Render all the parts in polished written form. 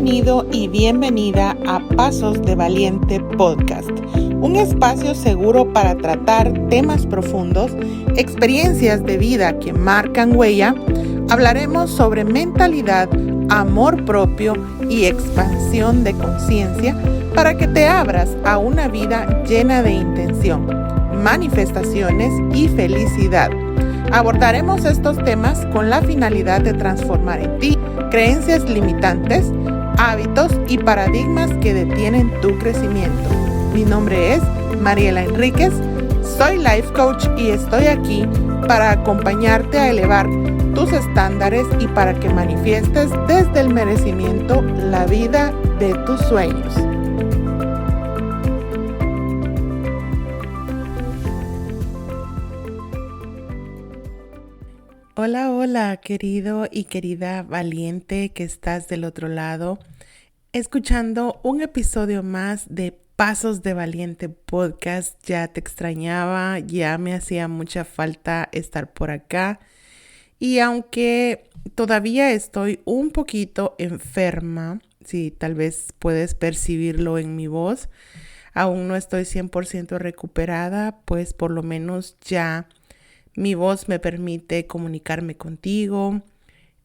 Bienvenido y bienvenida a Pasos de Valiente Podcast, un espacio seguro para tratar temas profundos, experiencias de vida que marcan huella. Hablaremos sobre mentalidad, amor propio y expansión de conciencia para que te abras a una vida llena de intención, manifestaciones y felicidad. Abordaremos estos temas con la finalidad de transformar en ti creencias limitantes, hábitos y paradigmas que detienen tu crecimiento. Mi nombre es Mariela Enríquez, soy Life Coach y estoy aquí para acompañarte a elevar tus estándares y para que manifiestes desde el merecimiento la vida de tus sueños. Hola, querido y querida valiente que estás del otro lado, escuchando un episodio más de Pasos de Valiente Podcast. Ya te extrañaba, ya me hacía mucha falta estar por acá. Y aunque todavía estoy un poquito enferma, sí, tal vez puedes percibirlo en mi voz, aún no estoy 100% recuperada, pues por lo menos ya mi voz me permite comunicarme contigo,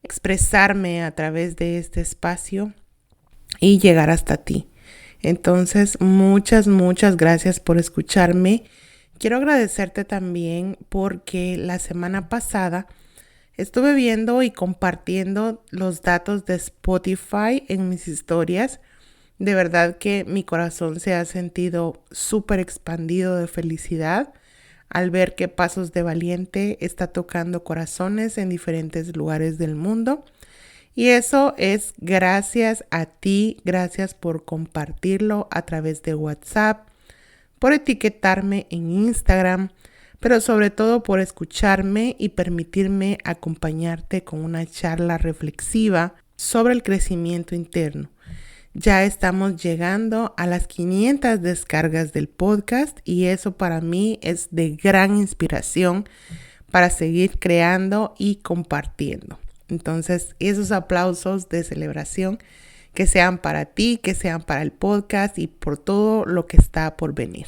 expresarme a través de este espacio y llegar hasta ti. Entonces, muchas gracias por escucharme. Quiero agradecerte también porque la semana pasada estuve viendo y compartiendo los datos de Spotify en mis historias. De verdad que mi corazón se ha sentido súper expandido de felicidad al ver que Pasos de Valiente está tocando corazones en diferentes lugares del mundo. Y eso es gracias a ti, gracias por compartirlo a través de WhatsApp, por etiquetarme en Instagram, pero sobre todo por escucharme y permitirme acompañarte con una charla reflexiva sobre el crecimiento interno. Ya estamos llegando a las 500 descargas del podcast y eso para mí es de gran inspiración para seguir creando y compartiendo. Entonces, esos aplausos de celebración que sean para ti, que sean para el podcast y por todo lo que está por venir.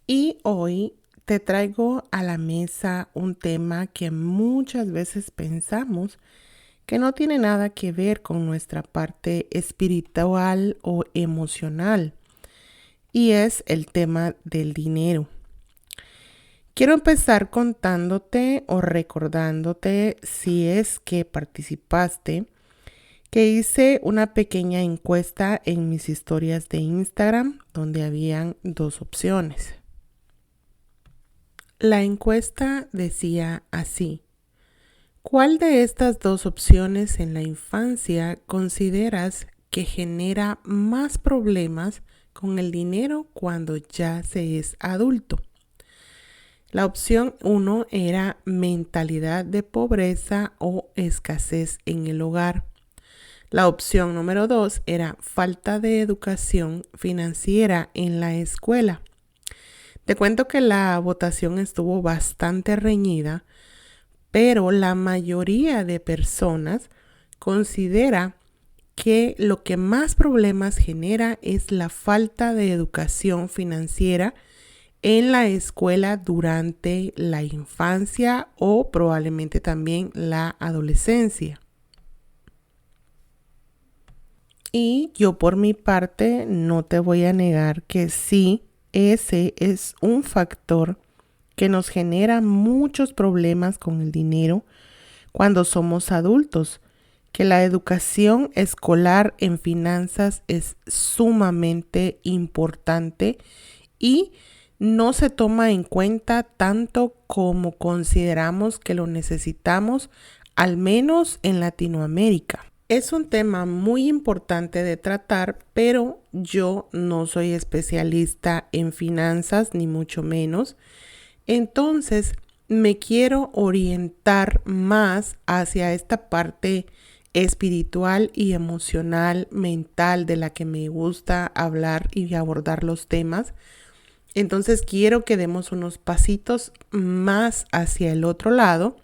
Y hoy te traigo a la mesa un tema que muchas veces pensamos que no tiene nada que ver con nuestra parte espiritual o emocional, y es el tema del dinero. Quiero empezar contándote o recordándote, si es que participaste, que hice una pequeña encuesta en mis historias de Instagram donde habían dos opciones. La encuesta decía así: ¿cuál de estas dos opciones en la infancia consideras que genera más problemas con el dinero cuando ya se es adulto? La opción 1 era mentalidad de pobreza o escasez en el hogar. La opción número 2 era falta de educación financiera en la escuela. Te cuento que la votación estuvo bastante reñida, pero la mayoría de personas considera que lo que más problemas genera es la falta de educación financiera en la escuela durante la infancia o probablemente también la adolescencia. Y yo por mi parte no te voy a negar que sí, ese es un factor que nos genera muchos problemas con el dinero cuando somos adultos, que la educación escolar en finanzas es sumamente importante y no se toma en cuenta tanto como consideramos que lo necesitamos, al menos en Latinoamérica. Es un tema muy importante de tratar, pero yo no soy especialista en finanzas, ni mucho menos. Entonces, me quiero orientar más hacia esta parte espiritual y emocional, mental, de la que me gusta hablar y abordar los temas. Entonces, quiero que demos unos pasitos más hacia el otro lado,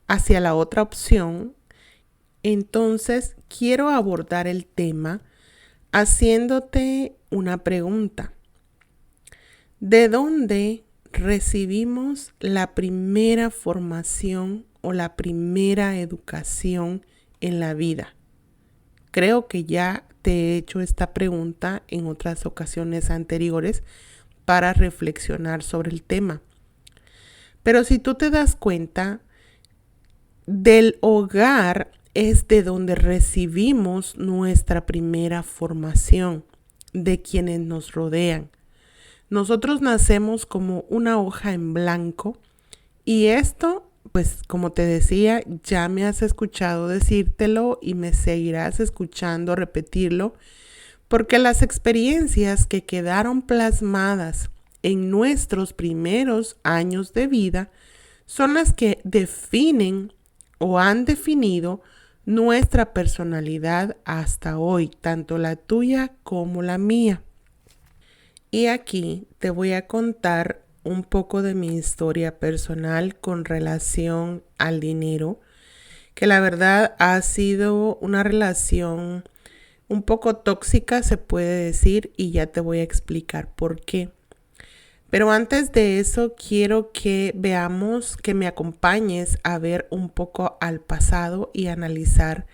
hacia la otra opción, Entonces, quiero abordar el tema haciéndote una pregunta. ¿De dónde recibimos la primera formación o la primera educación en la vida? Creo que ya te he hecho esta pregunta en otras ocasiones anteriores para reflexionar sobre el tema. Pero si tú te das cuenta, del hogar es de donde recibimos nuestra primera formación, de quienes nos rodean. Nosotros nacemos como una hoja en blanco y esto, pues como te decía, ya me has escuchado decírtelo y me seguirás escuchando repetirlo, porque las experiencias que quedaron plasmadas en nuestros primeros años de vida son las que definen o han definido nuestra personalidad hasta hoy, tanto la tuya como la mía. Y aquí te voy a contar un poco de mi historia personal con relación al dinero, que la verdad ha sido una relación un poco tóxica, se puede decir, y ya te voy a explicar por qué. Pero antes de eso, quiero que veamos, que me acompañes a ver un poco al pasado y analizar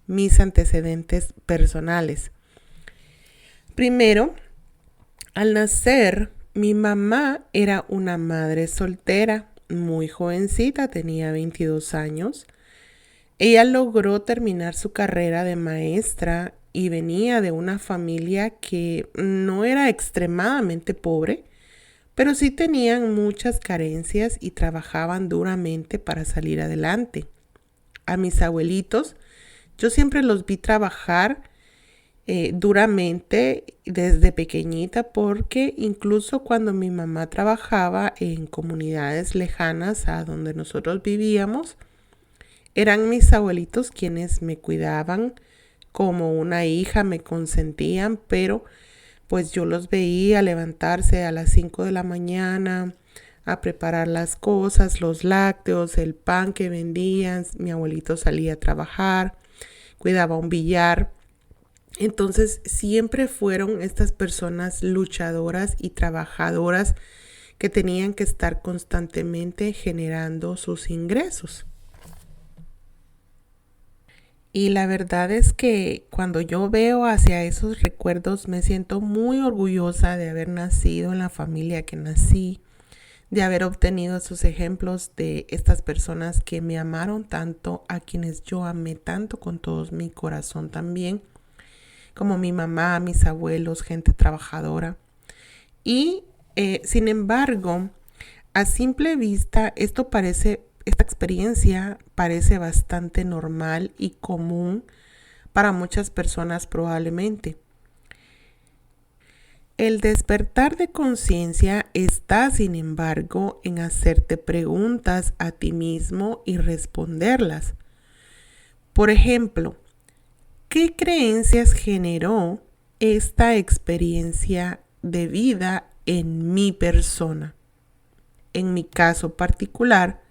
mis antecedentes personales. Primero, al nacer, mi mamá era una madre soltera, muy jovencita, tenía 22 años. Ella logró terminar su carrera de maestra y venía de una familia que no era extremadamente pobre, pero sí tenían muchas carencias y trabajaban duramente para salir adelante. A mis abuelitos, yo siempre los vi trabajar duramente desde pequeñita, porque incluso cuando mi mamá trabajaba en comunidades lejanas a donde nosotros vivíamos, eran mis abuelitos quienes me cuidaban como una hija, me consentían, pero pues yo los veía levantarse a las 5 de la mañana a preparar las cosas, los lácteos, el pan que vendían. Mi abuelito salía a trabajar, cuidaba un billar. Entonces siempre fueron estas personas luchadoras y trabajadoras que tenían que estar constantemente generando sus ingresos. Y la verdad es que cuando yo veo hacia esos recuerdos me siento muy orgullosa de haber nacido en la familia que nací, de haber obtenido esos ejemplos de estas personas que me amaron tanto, a quienes yo amé tanto con todo mi corazón también, como mi mamá, mis abuelos, gente trabajadora. Y sin embargo, a simple vista, esta experiencia parece bastante normal y común para muchas personas probablemente. El despertar de conciencia está, sin embargo, en hacerte preguntas a ti mismo y responderlas. Por ejemplo, ¿qué creencias generó esta experiencia de vida en mi persona? En mi caso particular,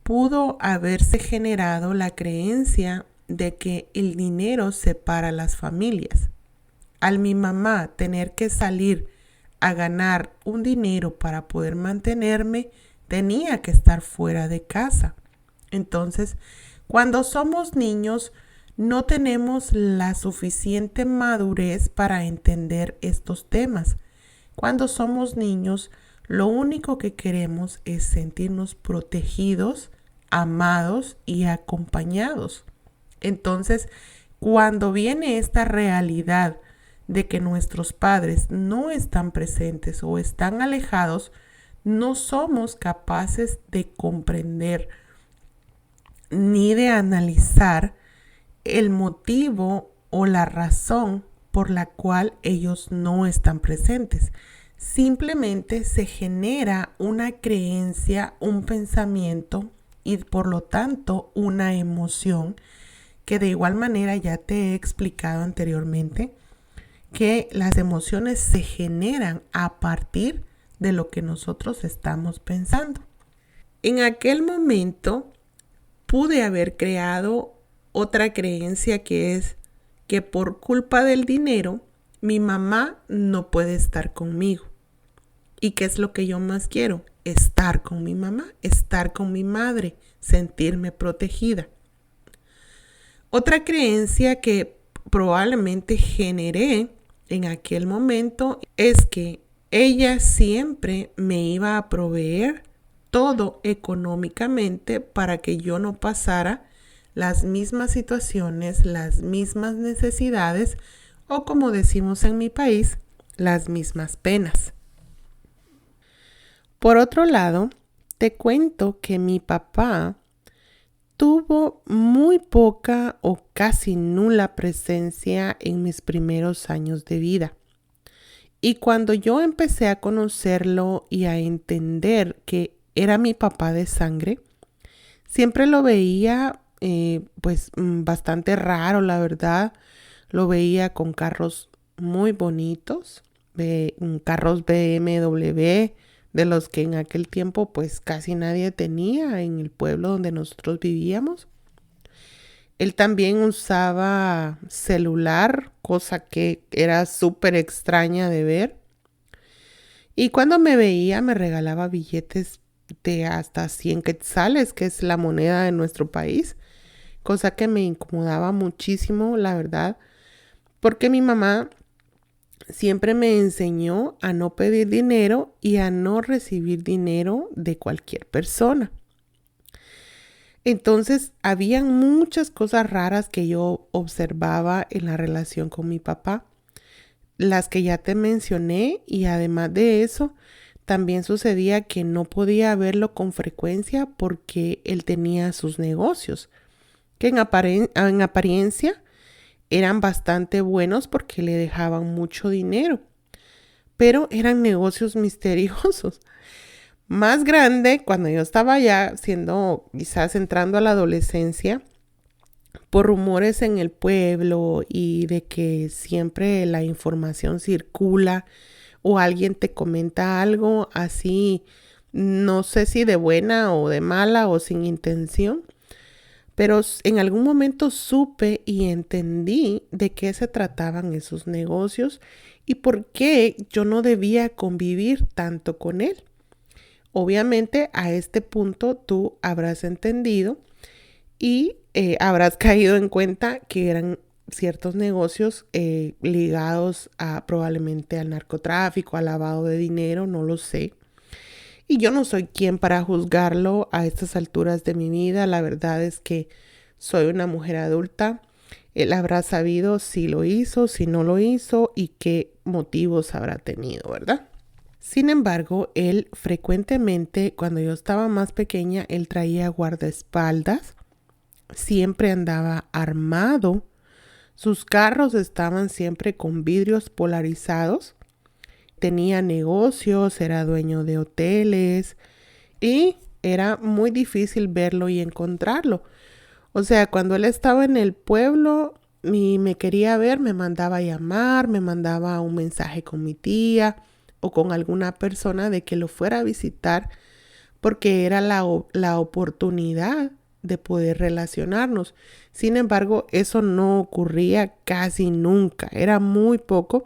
pudo haberse generado la creencia de que el dinero separa las familias. Al mi mamá tener que salir a ganar un dinero para poder mantenerme, tenía que estar fuera de casa. Entonces, cuando somos niños, no tenemos la suficiente madurez para entender estos temas. Cuando somos niños, lo único que queremos es sentirnos protegidos, amados y acompañados. Entonces, cuando viene esta realidad de que nuestros padres no están presentes o están alejados, no somos capaces de comprender ni de analizar el motivo o la razón por la cual ellos no están presentes. Simplemente se genera una creencia, un pensamiento y por lo tanto una emoción que de igual manera ya te he explicado anteriormente, que las emociones se generan a partir de lo que nosotros estamos pensando. En aquel momento pude haber creado otra creencia que es que por culpa del dinero, mi mamá no puede estar conmigo. ¿Y qué es lo que yo más quiero? Estar con mi mamá, estar con mi madre, sentirme protegida. Otra creencia que probablemente generé en aquel momento es que ella siempre me iba a proveer todo económicamente para que yo no pasara las mismas situaciones, las mismas necesidades o, como decimos en mi país, las mismas penas. Por otro lado, te cuento que mi papá tuvo muy poca o casi nula presencia en mis primeros años de vida. Y cuando yo empecé a conocerlo y a entender que era mi papá de sangre, siempre lo veía bastante raro, la verdad. Lo veía con carros muy bonitos, carros BMW, de los que en aquel tiempo pues casi nadie tenía en el pueblo donde nosotros vivíamos. Él también usaba celular, cosa que era súper extraña de ver. Y cuando me veía me regalaba billetes de hasta 100 quetzales, que es la moneda de nuestro país, cosa que me incomodaba muchísimo, la verdad, porque mi mamá siempre me enseñó a no pedir dinero y a no recibir dinero de cualquier persona. Entonces, habían muchas cosas raras que yo observaba en la relación con mi papá, las que ya te mencioné, y además de eso, también sucedía que no podía verlo con frecuencia porque él tenía sus negocios, que en apariencia eran bastante buenos porque le dejaban mucho dinero, pero eran negocios misteriosos. Más grande, cuando yo estaba ya quizás entrando a la adolescencia, por rumores en el pueblo y de que siempre la información circula o alguien te comenta algo así, no sé si de buena o de mala o sin intención, pero en algún momento supe y entendí de qué se trataban esos negocios y por qué yo no debía convivir tanto con él. Obviamente a este punto tú habrás entendido y habrás caído en cuenta que eran ciertos negocios ligados probablemente al narcotráfico, al lavado de dinero, no lo sé. Y yo no soy quien para juzgarlo a estas alturas de mi vida. La verdad es que soy una mujer adulta. Él habrá sabido si lo hizo, si no lo hizo y qué motivos habrá tenido, ¿verdad? Sin embargo, él frecuentemente, cuando yo estaba más pequeña, él traía guardaespaldas. Siempre andaba armado. Sus carros estaban siempre con vidrios polarizados. Tenía negocios, era dueño de hoteles y era muy difícil verlo y encontrarlo. O sea, cuando él estaba en el pueblo y me quería ver, me mandaba a llamar, me mandaba un mensaje con mi tía o con alguna persona de que lo fuera a visitar porque era la oportunidad de poder relacionarnos. Sin embargo, eso no ocurría casi nunca, era muy poco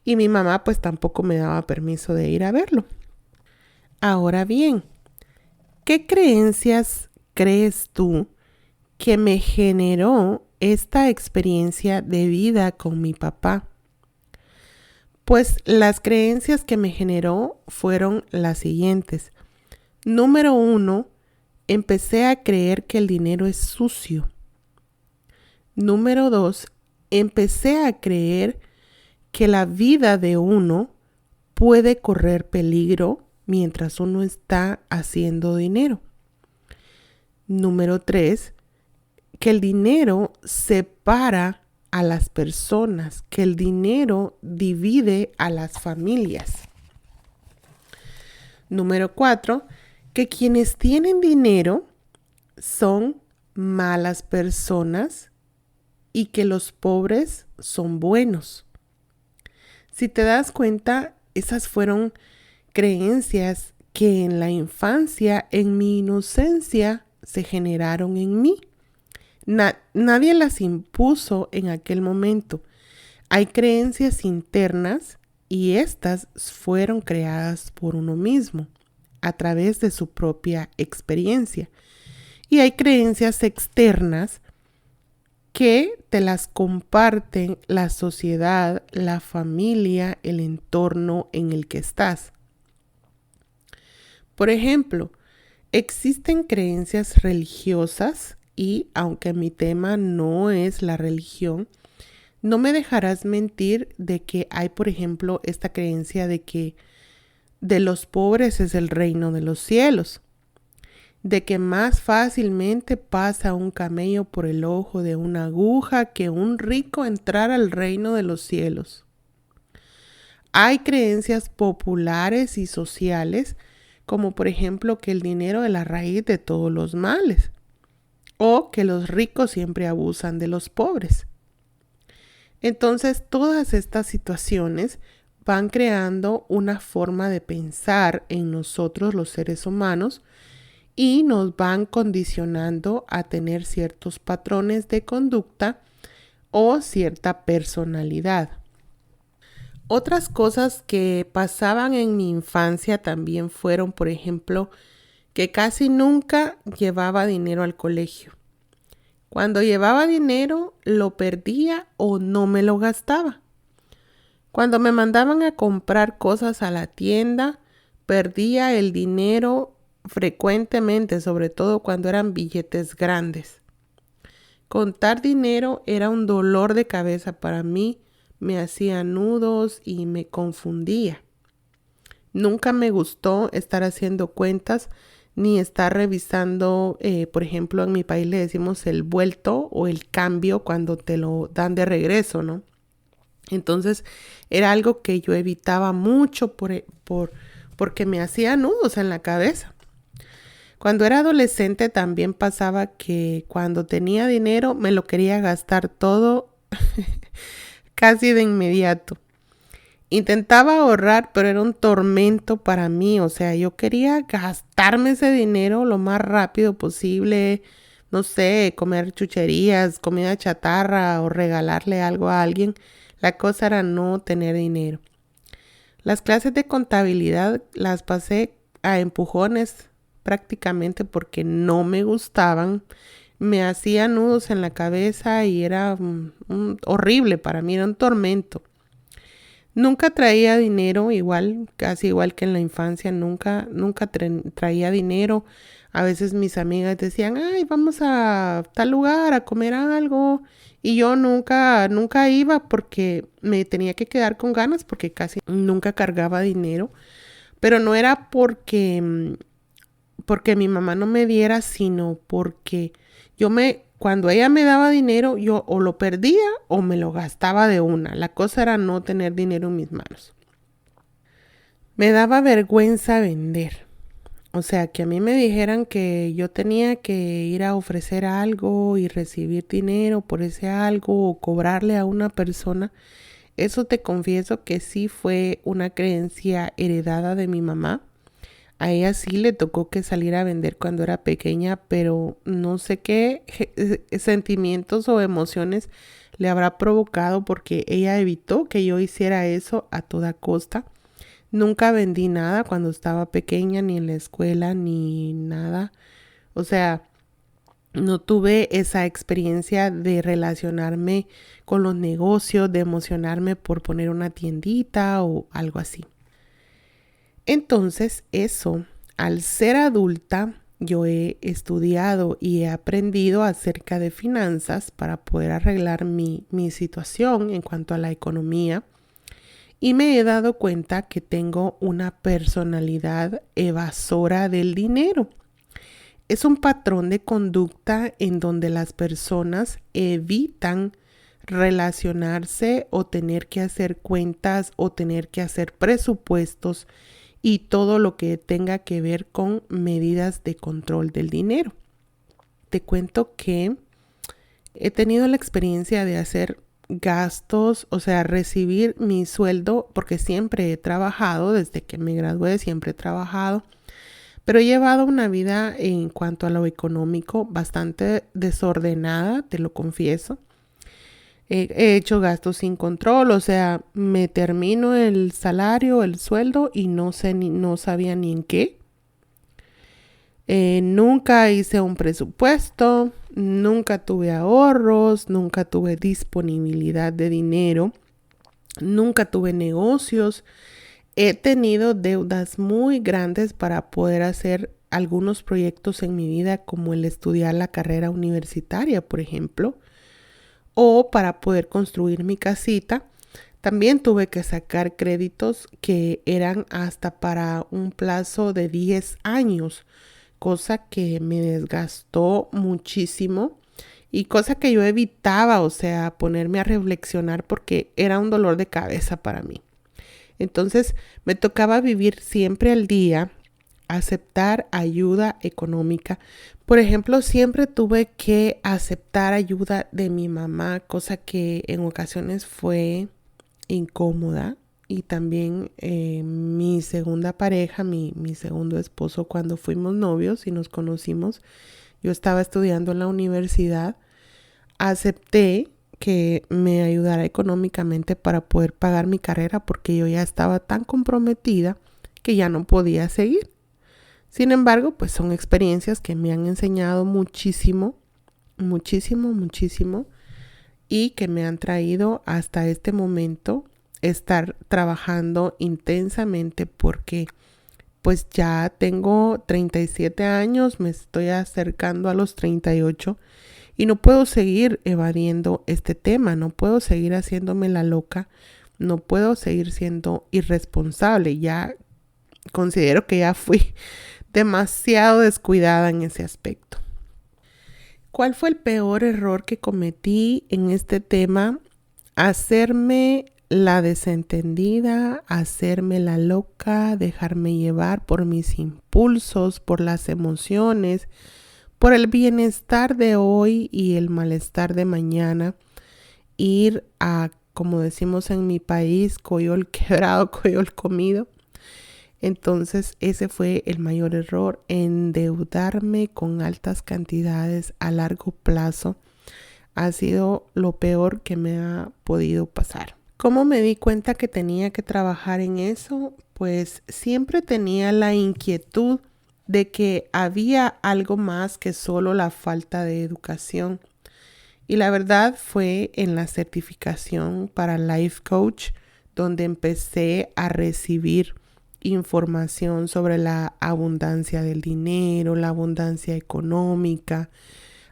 y mi mamá pues tampoco me daba permiso de ir a verlo. Ahora bien, ¿qué creencias crees tú que me generó esta experiencia de vida con mi papá? Pues las creencias que me generó fueron las siguientes. Número 1, empecé a creer que el dinero es sucio. Número 2, empecé a creer que la vida de uno puede correr peligro mientras uno está haciendo dinero. Número 3, que el dinero separa a las personas, que el dinero divide a las familias. Número 4, que quienes tienen dinero son malas personas y que los pobres son buenos. Si te das cuenta, esas fueron creencias que en la infancia, en mi inocencia, se generaron en mí. Nadie las impuso en aquel momento. Hay creencias internas y estas fueron creadas por uno mismo a través de su propia experiencia. Y hay creencias externas que te las comparten la sociedad, la familia, el entorno en el que estás. Por ejemplo, existen creencias religiosas y, aunque mi tema no es la religión, no me dejarás mentir de que hay, por ejemplo, esta creencia de que de los pobres es el reino de los cielos, de que más fácilmente pasa un camello por el ojo de una aguja que un rico entrar al reino de los cielos. Hay creencias populares y sociales, como por ejemplo que el dinero es la raíz de todos los males, o que los ricos siempre abusan de los pobres. Entonces, todas estas situaciones van creando una forma de pensar en nosotros los seres humanos y nos van condicionando a tener ciertos patrones de conducta o cierta personalidad. Otras cosas que pasaban en mi infancia también fueron, por ejemplo, que casi nunca llevaba dinero al colegio. Cuando llevaba dinero, lo perdía o no me lo gastaba. Cuando me mandaban a comprar cosas a la tienda, perdía el dinero frecuentemente, sobre todo cuando eran billetes grandes. Contar dinero era un dolor de cabeza para mí, me hacía nudos y me confundía. Nunca me gustó estar haciendo cuentas ni estar revisando, por ejemplo, en mi país le decimos el vuelto o el cambio cuando te lo dan de regreso, ¿no? Entonces era algo que yo evitaba mucho porque me hacía nudos en la cabeza. Cuando era adolescente también pasaba que cuando tenía dinero me lo quería gastar todo casi de inmediato. Intentaba ahorrar, pero era un tormento para mí. O sea, yo quería gastarme ese dinero lo más rápido posible. No sé, comer chucherías, comida chatarra o regalarle algo a alguien. La cosa era no tener dinero. Las clases de contabilidad las pasé a empujones prácticamente porque no me gustaban. Me hacía nudos en la cabeza y era horrible para mí, era un tormento. Nunca traía dinero, casi igual que en la infancia, nunca traía dinero. A veces mis amigas decían, ay, vamos a tal lugar a comer algo. Y yo nunca iba porque me tenía que quedar con ganas porque casi nunca cargaba dinero. Pero no era porque mi mamá no me diera, sino porque cuando ella me daba dinero, yo o lo perdía o me lo gastaba de una. La cosa era no tener dinero en mis manos. Me daba vergüenza vender. O sea, que a mí me dijeran que yo tenía que ir a ofrecer algo y recibir dinero por ese algo o cobrarle a una persona. Eso te confieso que sí fue una creencia heredada de mi mamá. A ella sí le tocó que salir a vender cuando era pequeña, pero no sé qué sentimientos o emociones le habrá provocado porque ella evitó que yo hiciera eso a toda costa. Nunca vendí nada cuando estaba pequeña, ni en la escuela, ni nada. O sea, no tuve esa experiencia de relacionarme con los negocios, de emocionarme por poner una tiendita o algo así. Entonces, eso, al ser adulta, yo he estudiado y he aprendido acerca de finanzas para poder arreglar mi situación en cuanto a la economía. Y me he dado cuenta que tengo una personalidad evasora del dinero. Es un patrón de conducta en donde las personas evitan relacionarse o tener que hacer cuentas o tener que hacer presupuestos y todo lo que tenga que ver con medidas de control del dinero. Te cuento que he tenido la experiencia de hacer gastos, o sea, recibir mi sueldo, porque siempre he trabajado, desde que me gradué siempre he trabajado, Pero he llevado una vida en cuanto a lo económico bastante desordenada, te lo confieso. He hecho gastos sin control, o sea, me termino el salario, el sueldo y no sabía ni en qué. Nunca hice un presupuesto, nunca tuve ahorros, nunca tuve disponibilidad de dinero, nunca tuve negocios. He tenido deudas muy grandes para poder hacer algunos proyectos en mi vida, como el estudiar la carrera universitaria, por ejemplo, o para poder construir mi casita. También tuve que sacar créditos que eran hasta para un plazo de 10 años, cosa que me desgastó muchísimo y cosa que yo evitaba, o sea, ponerme a reflexionar porque era un dolor de cabeza para mí. Entonces me tocaba vivir siempre al día, aceptar ayuda económica. Por ejemplo, siempre tuve que aceptar ayuda de mi mamá, cosa que en ocasiones fue incómoda. Y también mi segunda pareja, mi segundo esposo, cuando fuimos novios y nos conocimos, yo estaba estudiando en la universidad, acepté que me ayudara económicamente para poder pagar mi carrera porque yo ya estaba tan comprometida que ya no podía seguir. Sin embargo, pues son experiencias que me han enseñado muchísimo, muchísimo, muchísimo y que me han traído hasta este momento estar trabajando intensamente porque pues ya tengo 37 años, me estoy acercando a los 38 y no puedo seguir evadiendo este tema, no puedo seguir haciéndome la loca, no puedo seguir siendo irresponsable. Ya considero que ya fui demasiado descuidada en ese aspecto. ¿Cuál fue el peor error que cometí en este tema? Hacerme la desentendida, hacerme la loca, dejarme llevar por mis impulsos, por las emociones, por el bienestar de hoy y el malestar de mañana. Ir a, como decimos en mi país, coyol quebrado, coyol comido. Entonces ese fue el mayor error, endeudarme con altas cantidades a largo plazo. Ha sido lo peor que me ha podido pasar. ¿Cómo me di cuenta que tenía que trabajar en eso? Pues siempre tenía la inquietud de que había algo más que solo la falta de educación. Y la verdad fue en la certificación para Life Coach, donde empecé a recibir información sobre la abundancia del dinero, la abundancia económica,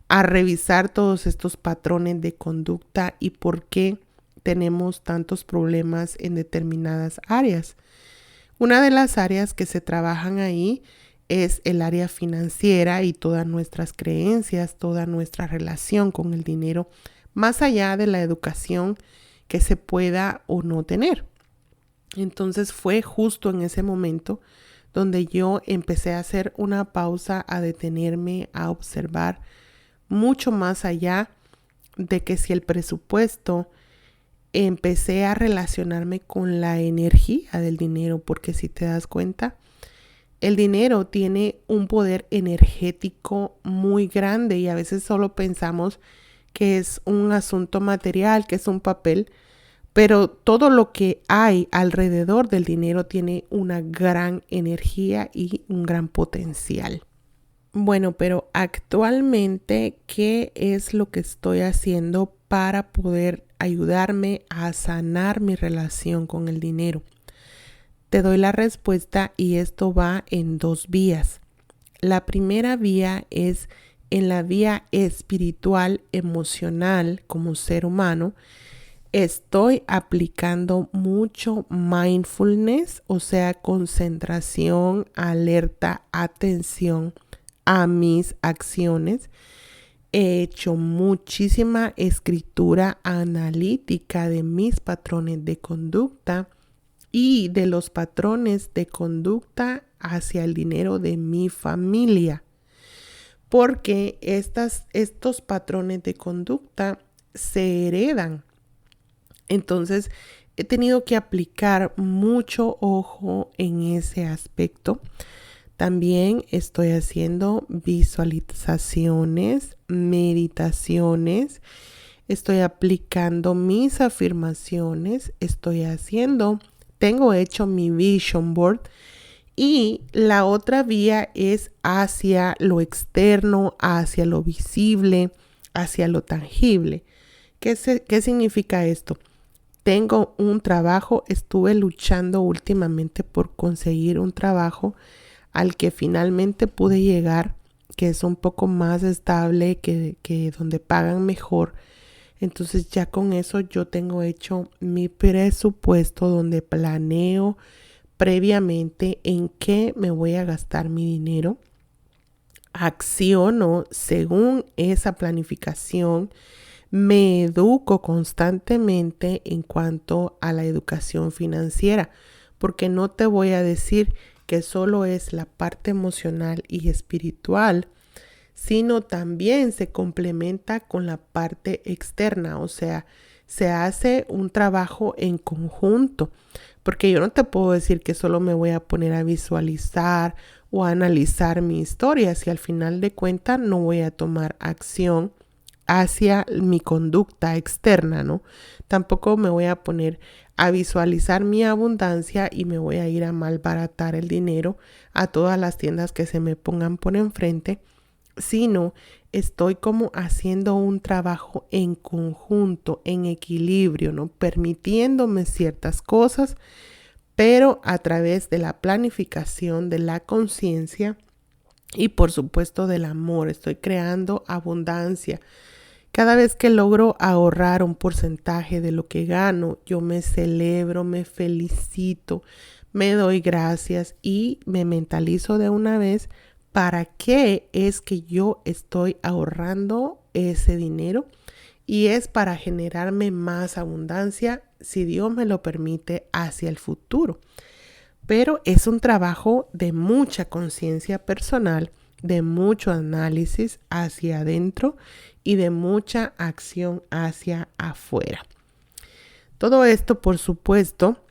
a revisar todos estos patrones de conducta y por qué tenemos tantos problemas en determinadas áreas. Una de las áreas que se trabajan ahí es el área financiera y todas nuestras creencias, toda nuestra relación con el dinero, más allá de la educación que se pueda o no tener. Entonces fue justo en ese momento donde yo empecé a hacer una pausa, a detenerme, a observar mucho más allá de que si el presupuesto, empecé a relacionarme con la energía del dinero, porque si te das cuenta, el dinero tiene un poder energético muy grande y a veces solo pensamos que es un asunto material, que es un papel, pero todo lo que hay alrededor del dinero tiene una gran energía y un gran potencial. Bueno, pero actualmente, ¿qué es lo que estoy haciendo para poder ayudarme a sanar mi relación con el dinero? Te doy la respuesta y esto va en 2 vías. La primera vía es en la vía espiritual, emocional, como ser humano. Estoy aplicando mucho mindfulness, o sea, concentración, alerta, atención a mis acciones. He hecho muchísima escritura analítica de mis patrones de conducta y de los patrones de conducta hacia el dinero de mi familia, porque estos patrones de conducta se heredan. Entonces he tenido que aplicar mucho ojo en ese aspecto. También estoy haciendo visualizaciones, meditaciones, estoy aplicando mis afirmaciones, tengo hecho mi vision board. Y la otra vía es hacia lo externo, hacia lo visible, hacia lo tangible. ¿Qué significa esto? Tengo un trabajo, estuve luchando últimamente por conseguir un trabajo al que finalmente pude llegar, que es un poco más estable, que donde pagan mejor. Entonces ya con eso yo tengo hecho mi presupuesto donde planeo previamente en qué me voy a gastar mi dinero. Acciono según esa planificación. Me educo constantemente en cuanto a la educación financiera, porque no te voy a decir que solo es la parte emocional y espiritual, sino también se complementa con la parte externa, o sea, se hace un trabajo en conjunto, porque yo no te puedo decir que solo me voy a poner a visualizar o a analizar mi historia si al final de cuentas no voy a tomar acción hacia mi conducta externa, ¿no? Tampoco me voy a poner a visualizar mi abundancia y me voy a ir a malbaratar el dinero a todas las tiendas que se me pongan por enfrente, sino estoy como haciendo un trabajo en conjunto, en equilibrio, ¿no? Permitiéndome ciertas cosas, pero a través de la planificación, de la conciencia y por supuesto del amor. Estoy creando abundancia. Cada vez que logro ahorrar un porcentaje de lo que gano, yo me celebro, me felicito, me doy gracias y me mentalizo de una vez para qué es que yo estoy ahorrando ese dinero, y es para generarme más abundancia, si Dios me lo permite, hacia el futuro. Pero es un trabajo de mucha conciencia personal, de mucho análisis hacia adentro y de mucha acción hacia afuera. Todo esto, por supuesto,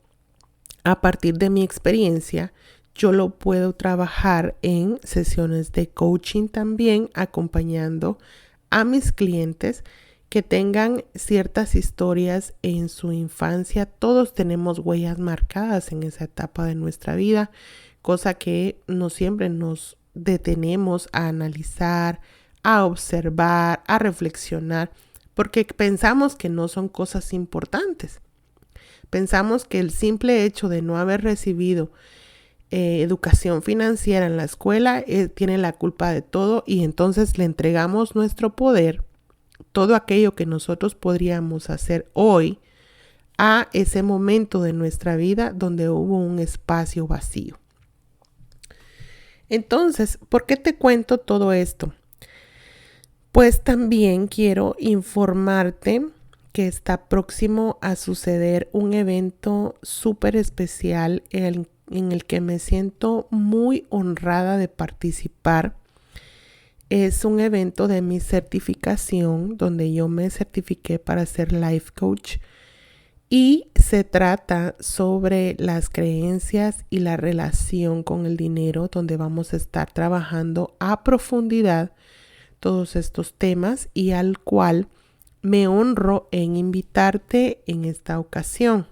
a partir de mi experiencia, yo lo puedo trabajar en sesiones de coaching también, acompañando a mis clientes que tengan ciertas historias en su infancia. Todos tenemos huellas marcadas en esa etapa de nuestra vida, cosa que no siempre nos detenemos a analizar, a observar, a reflexionar, porque pensamos que no son cosas importantes. Pensamos que el simple hecho de no haber recibido educación financiera en la escuela tiene la culpa de todo, y entonces le entregamos nuestro poder, todo aquello que nosotros podríamos hacer hoy, a ese momento de nuestra vida donde hubo un espacio vacío. Entonces, ¿por qué te cuento todo esto? Pues también quiero informarte que está próximo a suceder un evento súper especial en el que me siento muy honrada de participar. Es un evento de mi certificación donde yo me certifiqué para ser life coach, y se trata sobre las creencias y la relación con el dinero, donde vamos a estar trabajando a profundidad todos estos temas, y al cual me honro en invitarte en esta ocasión.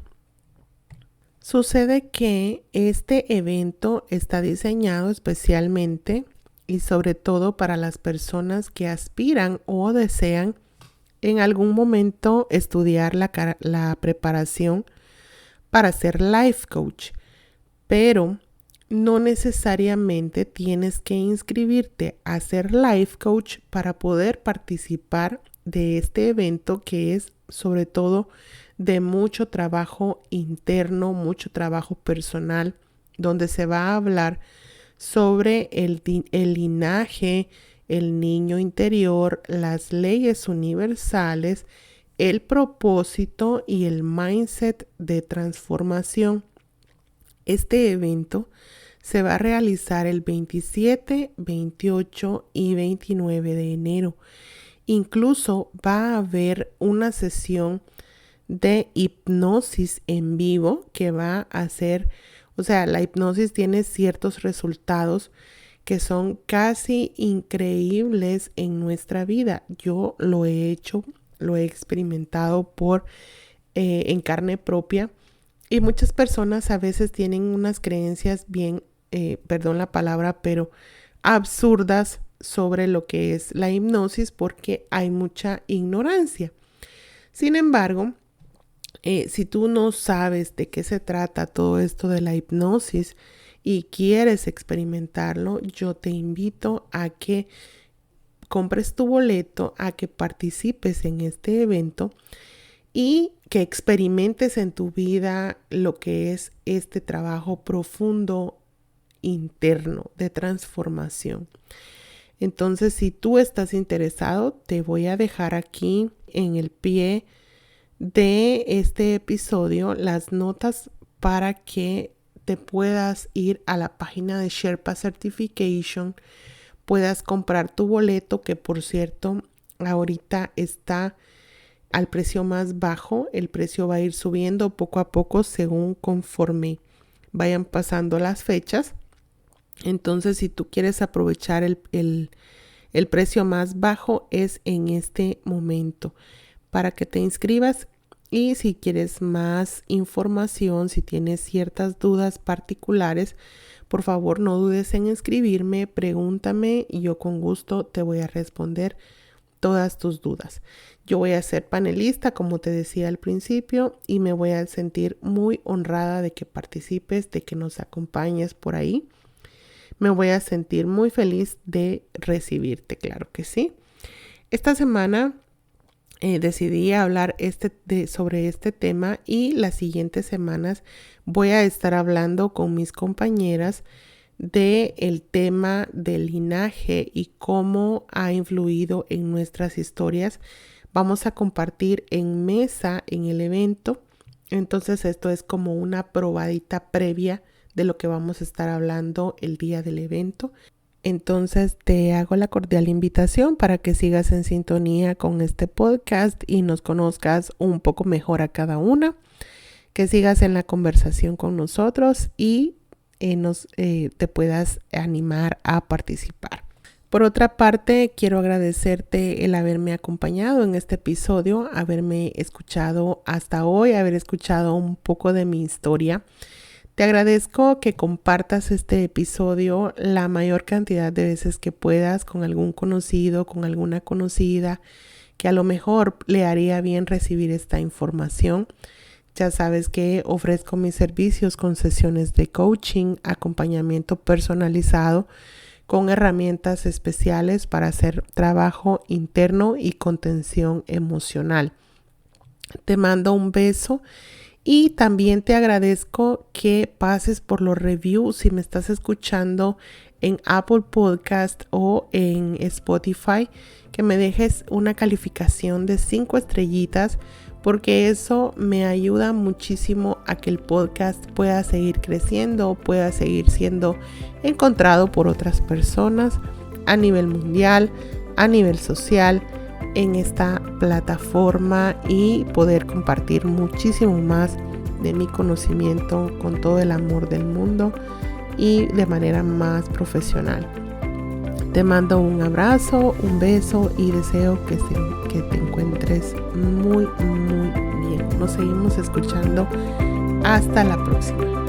Sucede que este evento está diseñado especialmente y sobre todo para las personas que aspiran o desean en algún momento estudiar la preparación para ser life coach, pero no necesariamente tienes que inscribirte a ser life coach para poder participar de este evento, que es sobre todo de mucho trabajo interno, mucho trabajo personal, donde se va a hablar sobre el linaje, el niño interior, las leyes universales, el propósito y el mindset de transformación. Este evento se va a realizar el 27, 28 y 29 de enero. Incluso va a haber una sesión de hipnosis en vivo que va a ser O sea, la hipnosis tiene ciertos resultados que son casi increíbles en nuestra vida. Yo lo he hecho, lo he experimentado en carne propia, y muchas personas a veces tienen unas creencias bien, perdón la palabra, pero absurdas sobre lo que es la hipnosis porque hay mucha ignorancia. Sin embargo, si tú no sabes de qué se trata todo esto de la hipnosis y quieres experimentarlo, yo te invito a que compres tu boleto, a que participes en este evento y que experimentes en tu vida lo que es este trabajo profundo interno de transformación. Entonces, si tú estás interesado, te voy a dejar aquí en el pie de este episodio las notas para que te puedas ir a la página de Sherpa Certification, puedas comprar tu boleto, que por cierto ahorita está al precio más bajo. El precio va a ir subiendo poco a poco según conforme vayan pasando las fechas. Entonces, si tú quieres aprovechar el precio más bajo, es en este momento para que te inscribas. Y si quieres más información, si tienes ciertas dudas particulares, por favor no dudes en escribirme, pregúntame y yo con gusto te voy a responder todas tus dudas. Yo voy a ser panelista, como te decía al principio, y me voy a sentir muy honrada de que participes, de que nos acompañes por ahí. Me voy a sentir muy feliz de recibirte, claro que sí. Esta semana decidí hablar sobre este tema, y las siguientes semanas voy a estar hablando con mis compañeras del tema del linaje y cómo ha influido en nuestras historias. Vamos a compartir en mesa en el evento. Entonces esto es como una probadita previa de lo que vamos a estar hablando el día del evento. Entonces te hago la cordial invitación para que sigas en sintonía con este podcast y nos conozcas un poco mejor a cada una, que sigas en la conversación con nosotros y te puedas animar a participar. Por otra parte, quiero agradecerte el haberme acompañado en este episodio, haberme escuchado hasta hoy, haber escuchado un poco de mi historia. Te agradezco que compartas este episodio la mayor cantidad de veces que puedas con algún conocido, con alguna conocida que a lo mejor le haría bien recibir esta información. Ya sabes que ofrezco mis servicios con sesiones de coaching, acompañamiento personalizado, con herramientas especiales para hacer trabajo interno y contención emocional. Te mando un beso. Y también te agradezco que pases por los reviews si me estás escuchando en Apple Podcast o en Spotify, que me dejes una calificación de 5 estrellitas, porque eso me ayuda muchísimo a que el podcast pueda seguir creciendo, pueda seguir siendo encontrado por otras personas a nivel mundial, a nivel social, en esta plataforma, y poder compartir muchísimo más de mi conocimiento con todo el amor del mundo y de manera más profesional. Te mando un abrazo, un beso y deseo que te encuentres muy, muy bien. Nos seguimos escuchando. Hasta la próxima.